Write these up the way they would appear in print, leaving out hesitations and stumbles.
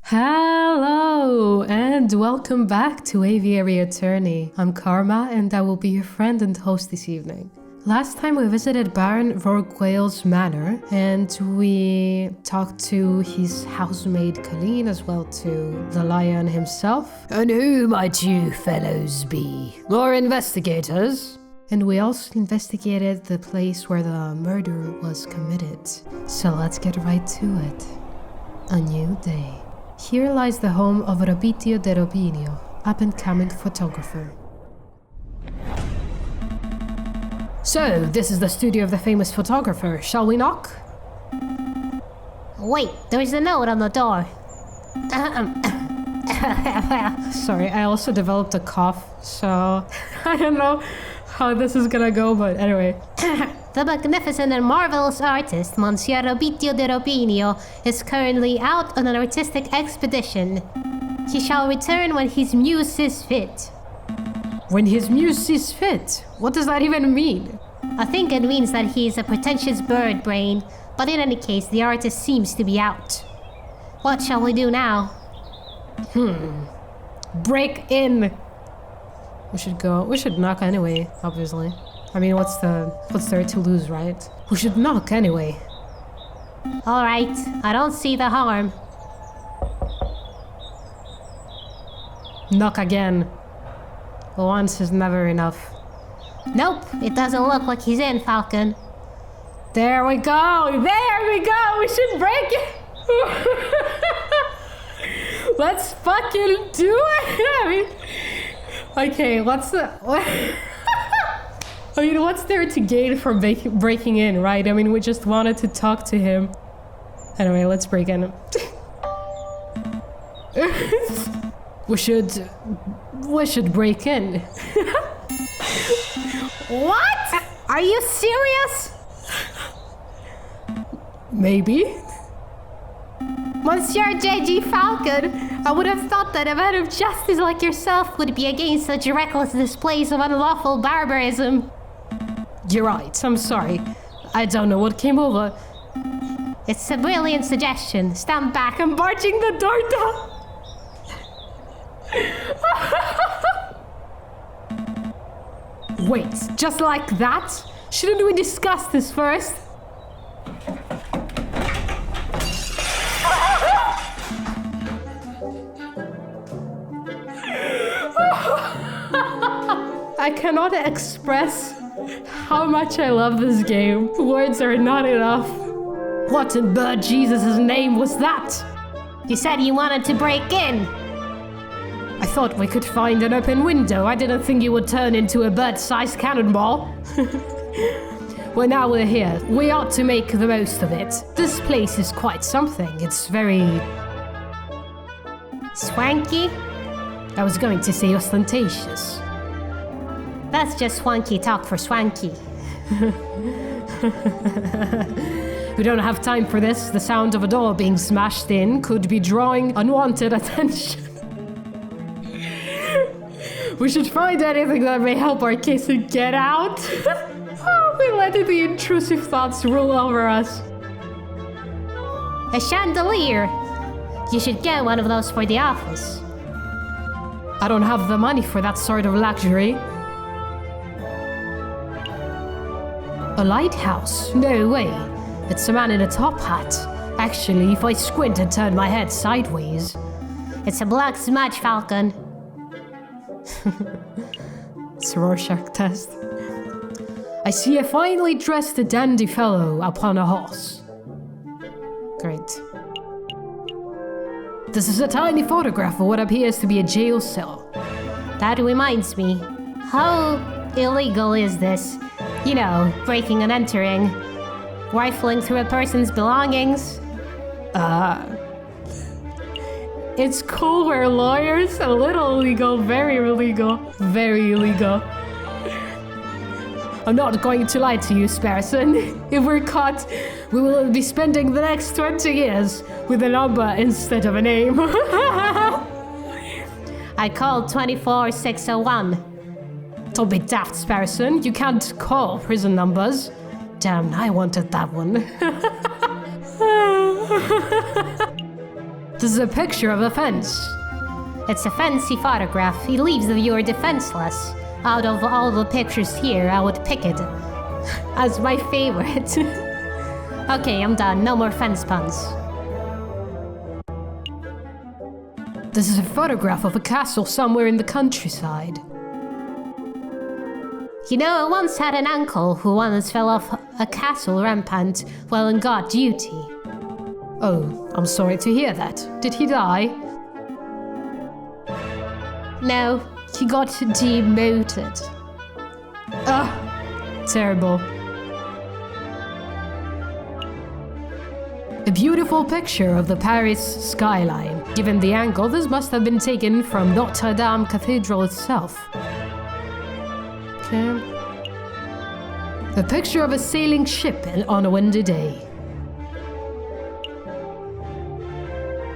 Hello and welcome back to Aviary Attorney. I'm Karma and I will be your friend and host this evening. Last time we visited Baron Rorquale's manor and we talked to his housemaid Colleen as well to the lion himself. And who might you fellows be? More investigators? And we also investigated the place where the murder was committed. So let's get right to it. A new day. Here lies the home of Rabitio de Robinio, up-and-coming photographer. So, this is the studio of the famous photographer. Shall we knock? Wait, there's a note on the door. Sorry, I also developed a cough, so I don't know how this is gonna go, but anyway. The magnificent and marvelous artist, Monsieur Rabitio de Robinio, is currently out on an artistic expedition. He shall return when his muse sees fit. When his muse sees fit? What does that even mean? I think it means that he is a pretentious bird brain, but in any case, the artist seems to be out. What shall we do now? Break in! We should knock anyway, obviously. I mean, what's there to lose, right? We should knock anyway. Alright, I don't see the harm. Knock again. Once is never enough. Nope, it doesn't look like he's in, Falcon. There we go! There we go! We should break it! Let's fucking do it! Okay, what's there to gain from breaking in, right? I mean, we just wanted to talk to him. Anyway, let's break in. We should break in. What? Are you serious? Maybe. Monsieur J.G. Falcon, I would have thought that a man of justice like yourself would be against such reckless displays of unlawful barbarism. You're right, I'm sorry. I don't know what came over. It's a brilliant suggestion. Stand back, I'm barging the door down. Wait, just like that? Shouldn't we discuss this first? I cannot express how much I love this game. Words are not enough. What in bird Jesus' name was that? You said you wanted to break in. I thought we could find an open window. I didn't think you would turn into a bird-sized cannonball. Well, now we're here. We ought to make the most of it. This place is quite something. It's very... swanky? I was going to say ostentatious. That's just swanky talk for swanky. We don't have time for this. The sound of a door being smashed in could be drawing unwanted attention. We should find anything that may help our case and get out. We let the intrusive thoughts rule over us. A chandelier. You should get one of those for the office. I don't have the money for that sort of luxury. A lighthouse? No way. It's a man in a top hat. Actually, if I squint and turn my head sideways... It's a black smudge, Falcon. It's a Rorschach test. I see a finely dressed dandy fellow upon a horse. Great. This is a tiny photograph of what appears to be a jail cell. That reminds me. How illegal is this? You know, breaking and entering. Rifling through a person's belongings. It's cool, we're lawyers. A little illegal, very illegal. Very illegal. I'm not going to lie to you, Sparson. If we're caught, we will be spending the next 20 years with a number instead of a name. I called 24601. Don't be daft, Sparson. You can't call prison numbers. Damn, I wanted that one. This is a picture of a fence. It's a fancy photograph. It leaves the viewer defenseless. Out of all the pictures here, I would pick it as my favorite. Okay, I'm done. No more fence puns. This is a photograph of a castle somewhere in the countryside. You know, I once had an uncle who once fell off a castle rampant while on guard duty. Oh, I'm sorry to hear that. Did he die? No, he got demoted. Terrible. A beautiful picture of the Paris skyline. Given the angle, this must have been taken from Notre Dame Cathedral itself. Okay. A picture of a sailing ship on a windy day.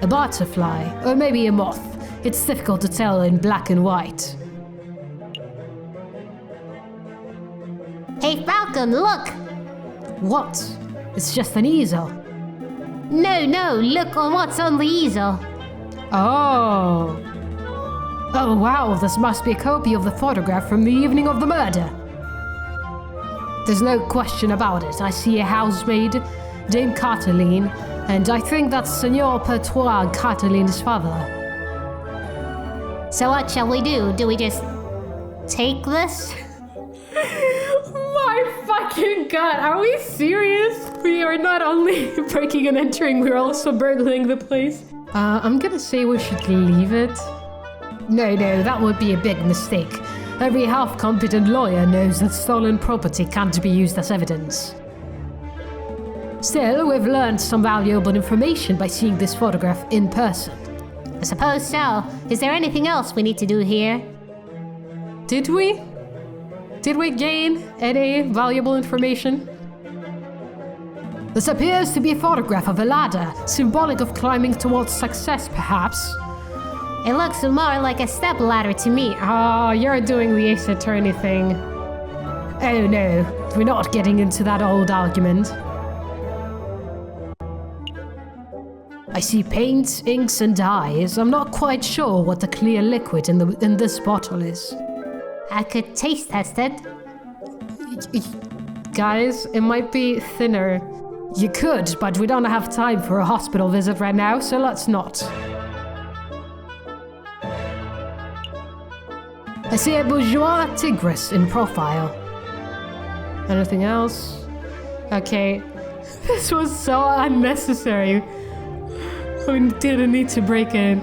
A butterfly, or maybe a moth. It's difficult to tell in black and white. Hey Falcon, look! What? It's just an easel. No, look on what's on the easel. Oh. Oh wow, this must be a copy of the photograph from the evening of the murder. There's no question about it. I see a housemaid, Dame Catiline, and I think that's Signor Pertois, Catiline's father. So what shall we do? Do we just take this? My fucking god, are we serious? We are not only breaking and entering, we're also burgling the place. I'm gonna say we should leave it. No, that would be a big mistake. Every half-competent lawyer knows that stolen property can't be used as evidence. Still, we've learned some valuable information by seeing this photograph in person. I suppose so. Is there anything else we need to do here? Did we? Did we gain any valuable information? This appears to be a photograph of a ladder, symbolic of climbing towards success, perhaps. It looks more like a step ladder to me. Ah, you're doing the Ace Attorney thing. Oh no, we're not getting into that old argument. I see paints, inks, and dyes. I'm not quite sure what the clear liquid in this bottle is. I could taste test it. Guys, it might be thinner. You could, but we don't have time for a hospital visit right now, so let's not. I see a bourgeois tigress in profile. Anything else? Okay. This was so unnecessary. We didn't need to break in.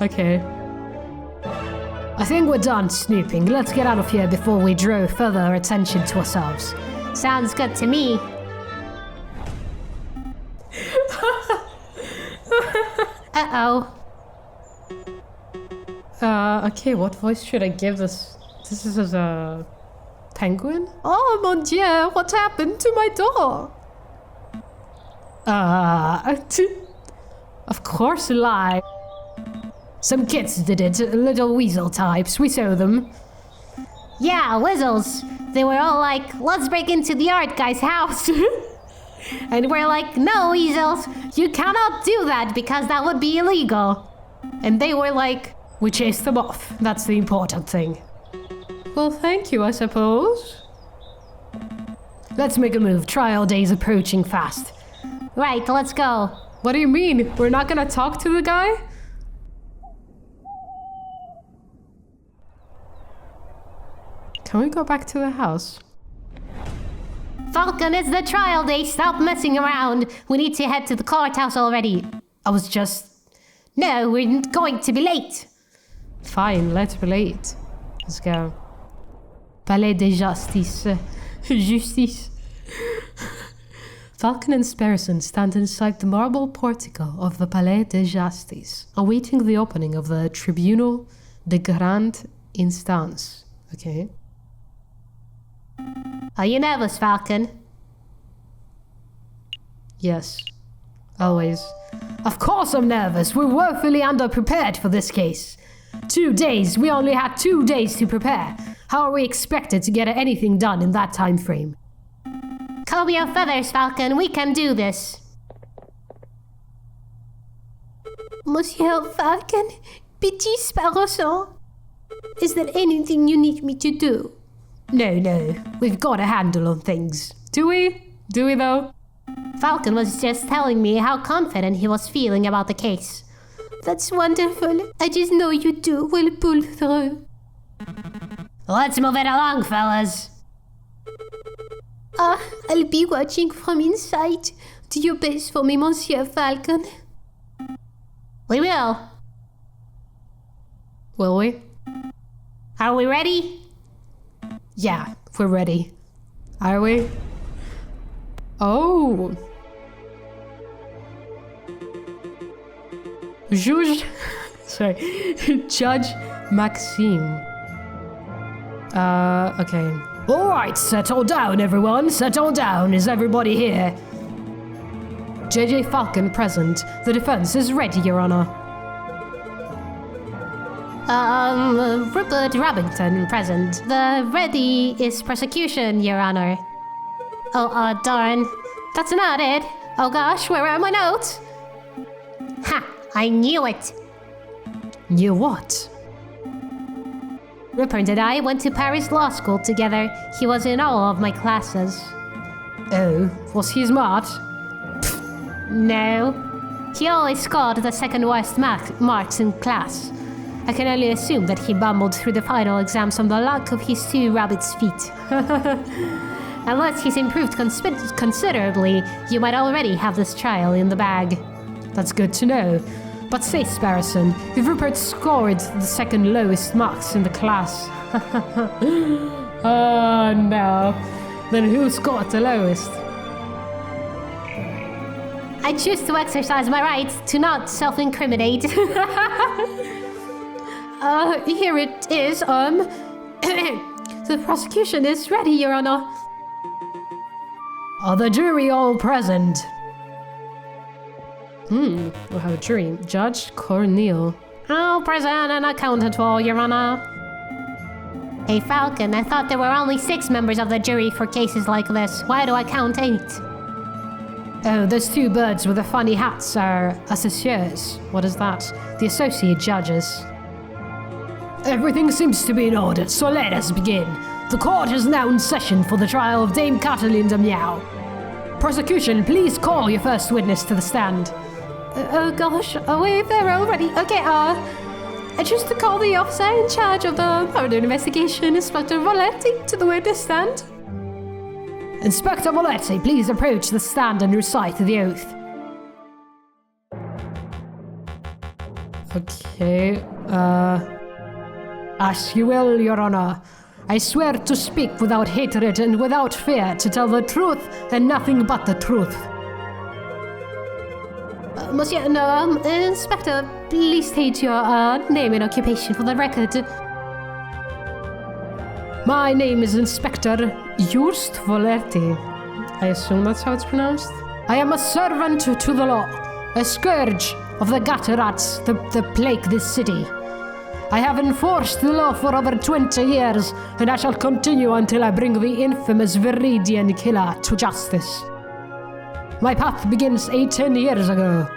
Okay. I think we're done snooping. Let's get out of here before we draw further attention to ourselves. Sounds good to me. Uh-oh. Okay, what voice should I give this? This is a penguin? Oh mon dieu, what happened to my door? Of course a lie. Some kids did it, little weasel types, we saw them. Yeah, weasels. They were all like, let's break into the art guy's house. And we're like, no, weasels, you cannot do that because that would be illegal. And they were like, we chased them off, that's the important thing. Well, thank you, I suppose. Let's make a move, trial day's approaching fast. Right, let's go. What do you mean? We're not gonna talk to the guy? Can we go back to the house? Falcon, it's the trial day. Stop messing around. We need to head to the courthouse already. I was just... No, we're going to be late. Fine, let's be late. Let's go. Palais de Justice. Justice. Falcon and Sparrison stand inside the marble portico of the Palais de Justice, awaiting the opening of the Tribunal de Grande Instance. Okay. Are you nervous, Falcon? Yes. Always. Of course I'm nervous. We're woefully underprepared for this case. 2 days. We only had 2 days to prepare. How are we expected to get anything done in that time frame? Comb your feathers, Falcon. We can do this. Monsieur Falcon, Petit Sparrow, is there anything you need me to do? No, we've got a handle on things. Do we? Do we though? Falcon was just telling me how confident he was feeling about the case. That's wonderful. I just know you two will pull through. Let's move it along, fellas. I'll be watching from inside. Do your best for me, Monsieur Falcon. We will. Will we? Are we ready? Yeah, we're ready. Are we? Oh. Judge Maxime. Okay. Alright, settle down, everyone. Settle down. Is everybody here? J.J. Falcon present. The defense is ready, Your Honor. Rupert Robinson present. The ready is prosecution, Your Honor. Oh, darn. That's not it. Oh gosh, where are my notes? Ha! I knew it. Knew what? Rupert and I went to Paris Law School together. He was in all of my classes. Oh, was he smart? No. He always scored the second worst marks in class. I can only assume that he bumbled through the final exams on the luck of his two rabbit's feet. Unless he's improved considerably, you might already have this trial in the bag. That's good to know. But say, Sparrowson, if Rupert scored the second lowest marks in the class... Oh no. Then who scored the lowest? I choose to exercise my right to not self-incriminate. Here it is, The prosecution is ready, Your Honor. Are the jury all present? We have a jury. Judge Cornel. All present and accounted for, Your Honor. Hey, Falcon, I thought there were only 6 members of the jury for cases like this. Why do I count 8? Oh, those 2 birds with the funny hats are associates. What is that? The associate judges. Everything seems to be in order, so let us begin. The court is now in session for the trial of Dame Cataline de Miao. Prosecution, please call your first witness to the stand. Oh gosh, we're there already. Okay, I choose to call the officer in charge of the murder investigation, Inspector Voletti, to the witness stand. Inspector Voletti, please approach the stand and recite the oath. Okay, As you will, Your Honor. I swear to speak without hatred and without fear, to tell the truth and nothing but the truth. Monsieur, no, Inspector, please state your name and occupation for the record. My name is Inspector Just Voletti. I assume that's how it's pronounced? I am a servant to the law, a scourge of the gutter rats that plague this city. I have enforced the law for over 20 years, and I shall continue until I bring the infamous Viridian killer to justice. My path begins 18 years ago.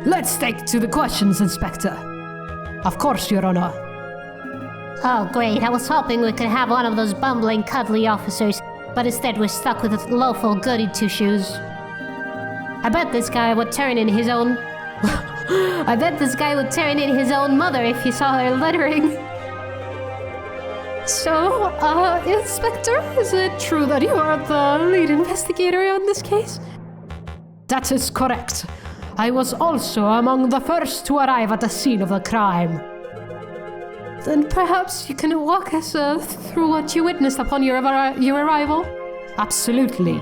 Let's stick to the questions, Inspector. Of course, Your Honor. Oh, great. I was hoping we could have one of those bumbling, cuddly officers, but instead we're stuck with a loathful goody two-shoes. I bet this guy would turn in his own... mother if he saw her littering. So, Inspector, is it true that you are the lead investigator on this case? That is correct. I was also among the first to arrive at the scene of the crime. Then perhaps you can walk us through what you witnessed upon your arrival? Absolutely.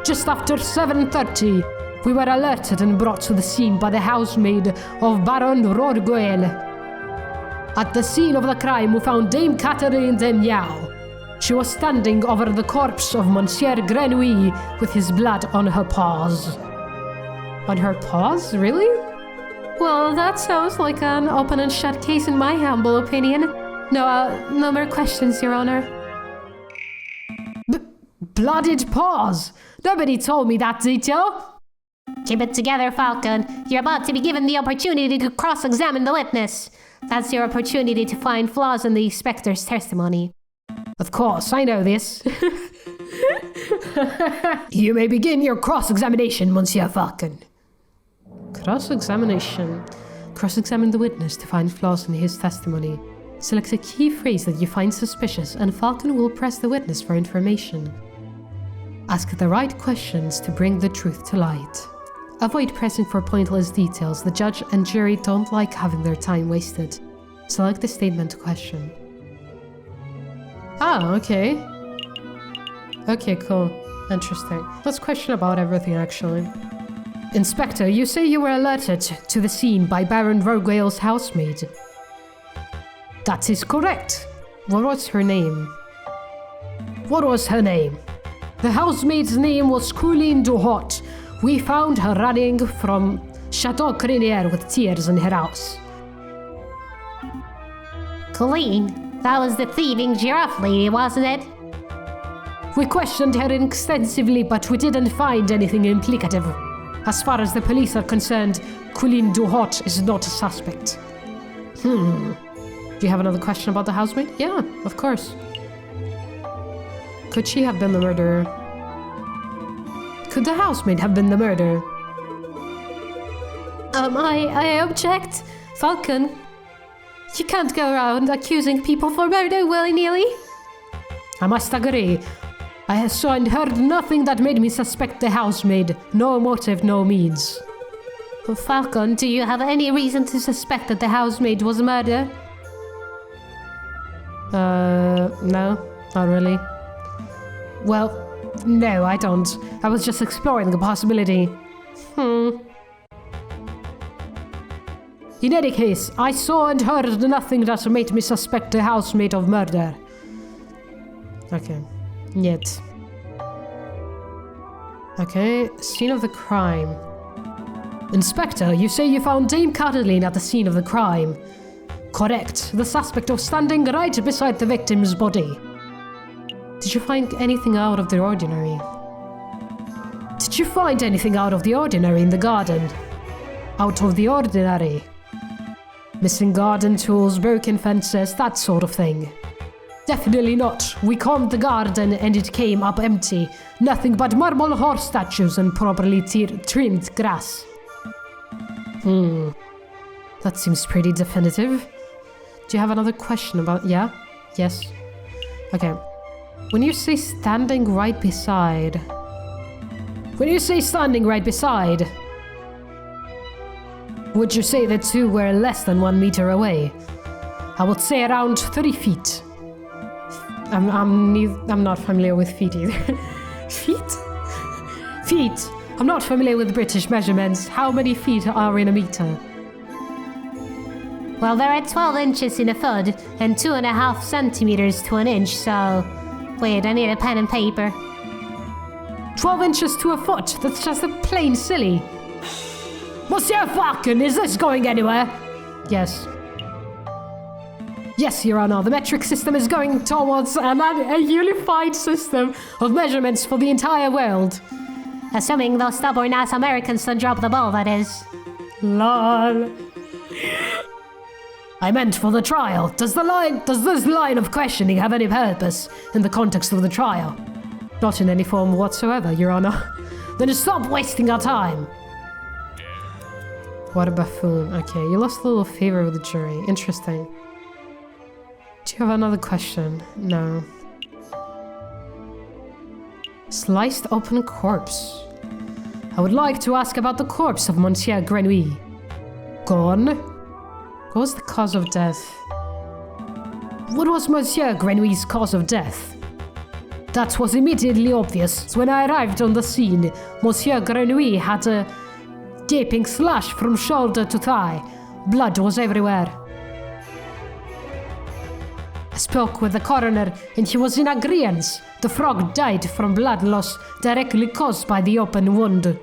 Just after 7:30, we were alerted and brought to the scene by the housemaid of Baron Rodguel. At the scene of the crime, we found Dame Catherine de Miao. She was standing over the corpse of Monsieur Grenouille with his blood on her paws. On her paws? Really? Well, that sounds like an open and shut case in my humble opinion. No more questions, Your Honor. Blooded paws? Nobody told me that detail. Keep it together, Falcon. You're about to be given the opportunity to cross-examine the witness. That's your opportunity to find flaws in the inspector's testimony. Of course, I know this. You may begin your cross-examination, Monsieur Falcon. Cross-examination. Cross-examine the witness to find flaws in his testimony. Select a key phrase that you find suspicious, and Falcon will press the witness for information. Ask the right questions to bring the truth to light. Avoid pressing for pointless details. The judge and jury don't like having their time wasted. Select the statement question. Ah, okay. Okay, cool. Interesting. Let's question about everything, actually. Inspector, you say you were alerted to the scene by Baron Vergueil's housemaid. That is correct. What was her name? What was her name? The housemaid's name was Colleen Duhot. We found her running from Chateau Crinier with tears in her house. Colleen, that was the thieving giraffe lady, wasn't it? We questioned her extensively, but we didn't find anything implicative. As far as the police are concerned, Colleen Duhot is not a suspect. Do you have another question about the housemaid? Yeah, of course. Could she have been the murderer? Could the housemaid have been the murderer? I object. Falcon, you can't go around accusing people for murder willy-nilly. I must agree. I saw and heard nothing that made me suspect the housemaid. No motive, no means. Falcon, do you have any reason to suspect that the housemaid was murdered? No, not really. Well, no, I don't. I was just exploring the possibility. In any case, I saw and heard nothing that made me suspect the housemaid of murder. Okay. Yet. Okay, scene of the crime. Inspector, you say you found Dame Cataline at the scene of the crime. Correct. The suspect was standing right beside the victim's body. Did you find anything out of the ordinary? Did you find anything out of the ordinary in the garden? Out of the ordinary? Missing garden tools, broken fences, that sort of thing. Definitely not. We combed the garden and it came up empty. Nothing but marble horse statues and properly trimmed grass. That seems pretty definitive. Do you have another question about... Yeah? Yes? Okay. When you say standing right beside... When you say standing right beside... Would you say the two were less than 1 meter away? I would say around 30 feet. I'm not familiar with feet either. Feet? Feet. I'm not familiar with British measurements. How many feet are in a meter? Well, there are 12 inches in a foot and 2.5 centimeters to an inch, so... Wait, I need a pen and paper. 12 inches to a foot? That's just a plain silly. Monsieur Falcon, is this going anywhere? Yes. Yes, Your Honor, the metric system is going towards a unified system of measurements for the entire world. Assuming those stubborn-ass Americans don't drop the ball, that is. Lol. I meant for the trial. Does this line of questioning have any purpose in the context of the trial? Not in any form whatsoever, Your Honor. Then stop wasting our time. What a buffoon. Okay, you lost a little favor with the jury. Interesting. Do you have another question? No. Sliced open corpse. I would like to ask about the corpse of Monsieur Grenouille. Gone? What was the cause of death? What was Monsieur Grenouille's cause of death? That was immediately obvious. When I arrived on the scene, Monsieur Grenouille had a gaping slash from shoulder to thigh. Blood was everywhere. I spoke with the coroner and he was in agreement. The frog died from blood loss directly caused by the open wound.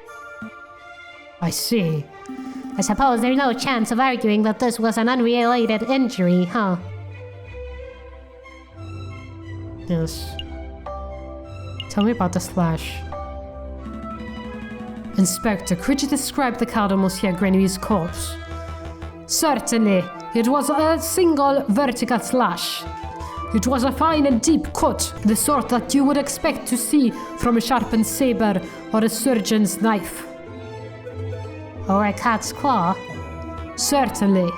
I see. I suppose there's no chance of arguing that this was an unrelated injury, huh? Yes. Tell me about the slash. Inspector, could you describe the cut on Monsieur Grenouille's corpse? Certainly. It was a single vertical slash. It was a fine and deep cut, the sort that you would expect to see from a sharpened saber or a surgeon's knife. Or a cat's claw? Certainly.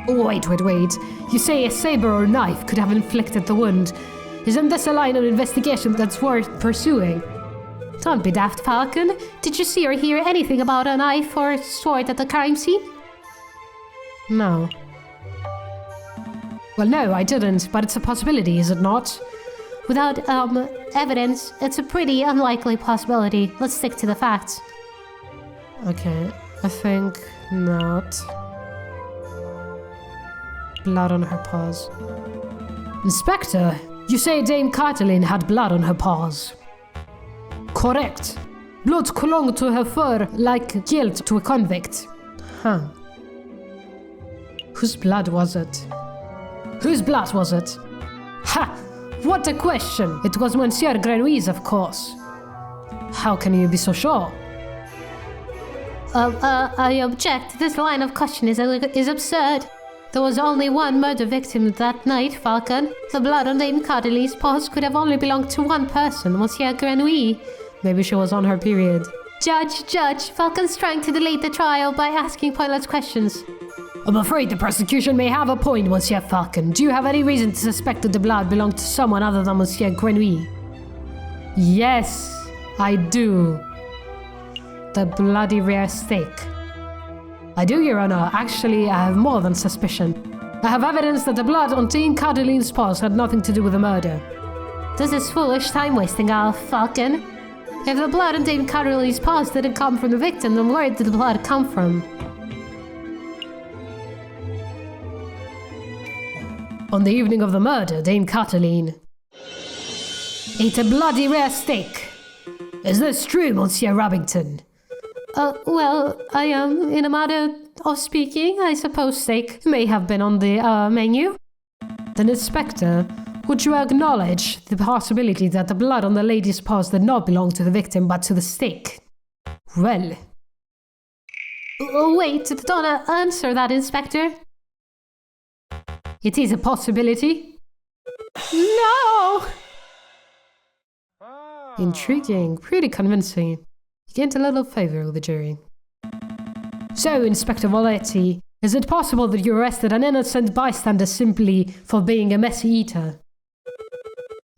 Wait. You say a saber or knife could have inflicted the wound. Isn't this a line of investigation that's worth pursuing? Don't be daft, Falcon. Did you see or hear anything about a knife or sword at the crime scene? No. Well, no, I didn't, but it's a possibility, is it not? Without, evidence, it's a pretty unlikely possibility. Let's stick to the facts. Okay, I think not. Blood on her paws. Inspector, you say Dame Cataline had blood on her paws? Correct. Blood clung to her fur like guilt to a convict. Huh. Whose blood was it? Whose blood was it? Ha! What a question! It was Monsieur Grenouille's, of course. How can you be so sure? I object. This line of question is absurd. There was only one murder victim that night, Falcon. The blood on Dame Cataline's paws could have only belonged to one person, Monsieur Grenouille. Maybe she was on her period. Judge, Falcon's trying to delay the trial by asking pointless questions. I'm afraid the prosecution may have a point, Monsieur Falcon. Do you have any reason to suspect that the blood belonged to someone other than Monsieur Grenouille? Yes, I do. The bloody rare steak. I do, Your Honor. Actually, I have more than suspicion. I have evidence that the blood on Dame Cataline's paws had nothing to do with the murder. This is foolish time-wasting, Falcon. If the blood on Dame Cataline's paws didn't come from the victim, then where did the blood come from? On the evening of the murder, Dame Cataline ate a bloody rare steak. Is this true, Monsieur Rabington? Well, I am, in a matter of speaking, I suppose steak may have been on the, menu. Then, Inspector, would you acknowledge the possibility that the blood on the lady's paws did not belong to the victim but to the steak? Well. Wait, don't answer that, Inspector. It is a possibility. No! Intriguing, pretty convincing. You gained a little favor with the jury. So, Inspector Voletti, is it possible that you arrested an innocent bystander simply for being a messy eater?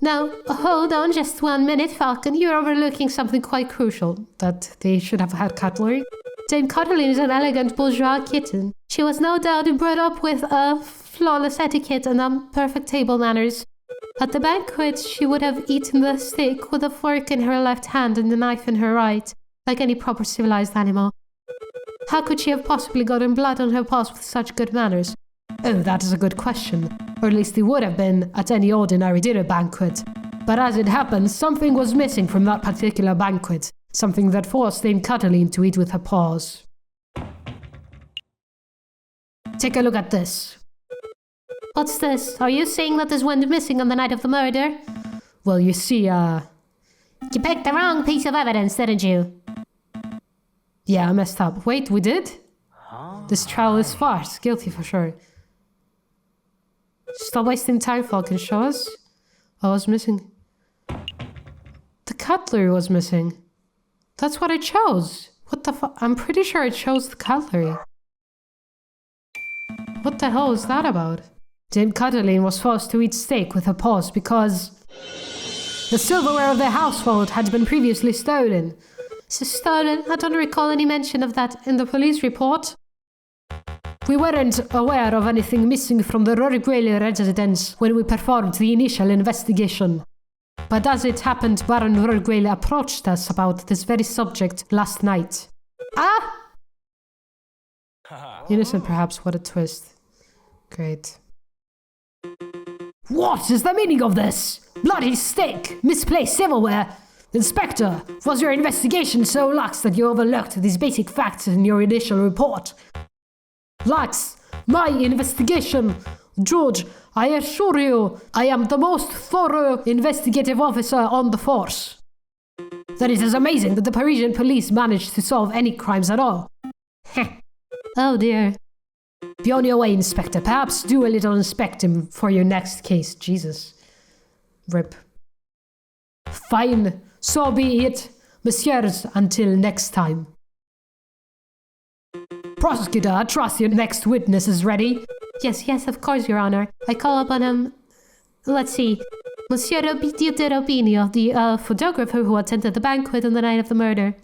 Now, hold on just 1 minute, Falcon. You're overlooking something quite crucial. That they should have had cutlery? Dame Cataline is an elegant bourgeois kitten. She was no doubt brought up with flawless etiquette and perfect table manners. At the banquet, she would have eaten the steak with a fork in her left hand and a knife in her right, like any proper civilized animal. How could she have possibly gotten blood on her paws with such good manners? Oh, that is a good question. Or at least it would have been at any ordinary dinner banquet. But as it happened, something was missing from that particular banquet. Something that forced Dame Cataline to eat with her paws. Take a look at this. What's this? Are you saying that this went missing on the night of the murder? Well, you see, You picked the wrong piece of evidence, didn't you? Yeah, I messed up. Wait, we did? This trial is farce. Guilty for sure. Stop wasting time, Falcon. Show us. I was missing. The cutlery was missing. That's what I chose. What the fuck? I'm pretty sure I chose the cutlery. What the hell is that about? Dame Cataline was forced to eat steak with her paws because the silverware of their household had been previously stolen. So stolen? I don't recall any mention of that in the police report. We weren't aware of anything missing from the Rorgueil residence when we performed the initial investigation. But as it happened, Baron Rorgueil approached us about this very subject last night. Ah! Innocent, perhaps. What a twist. Great. What is the meaning of this? Bloody steak! Misplaced silverware! Inspector, was your investigation so lax that you overlooked these basic facts in your initial report? Lax? My investigation? Judge, I assure you, I am the most thorough investigative officer on the force. that it is amazing that the Parisian police managed to solve any crimes at all. Oh dear. Be on your way, Inspector. Perhaps do a little inspecting for your next case. Jesus. Rip. Fine. So be it. Messieurs, until next time. Prosecutor, I trust your next witness is ready. Yes, of course, Your Honor. I call upon him. Let's see. Monsieur Obidio de Robinio, the photographer who attended the banquet on the night of the murder.